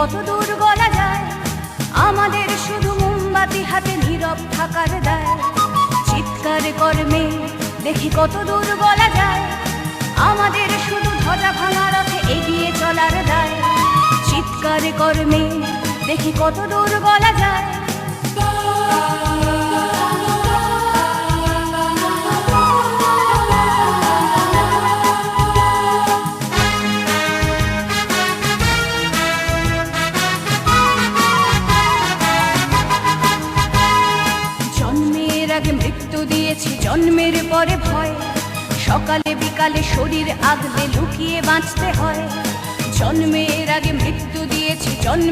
কত দূর গলা যায়, আমাদের শুধু মোমবাতি হাতে নীরব থাকার দায়। চিৎকার কর্মে দেখি কত দূর গলা যায়, আমাদের শুধু ধ্বজা ভাঙা রথে এগিয়ে চলার দায়। চিৎকার কর্মে দেখি কত দূর গলা যায়। জন্মের আগে মৃত্যু দিয়েছি, জন্মের পরে ভয়। সকালে বিকালে শরীর আগলে লুকিয়ে বাঁচতে হয়। জন্মের আগে মৃত্যু দিয়েছি, জন্ম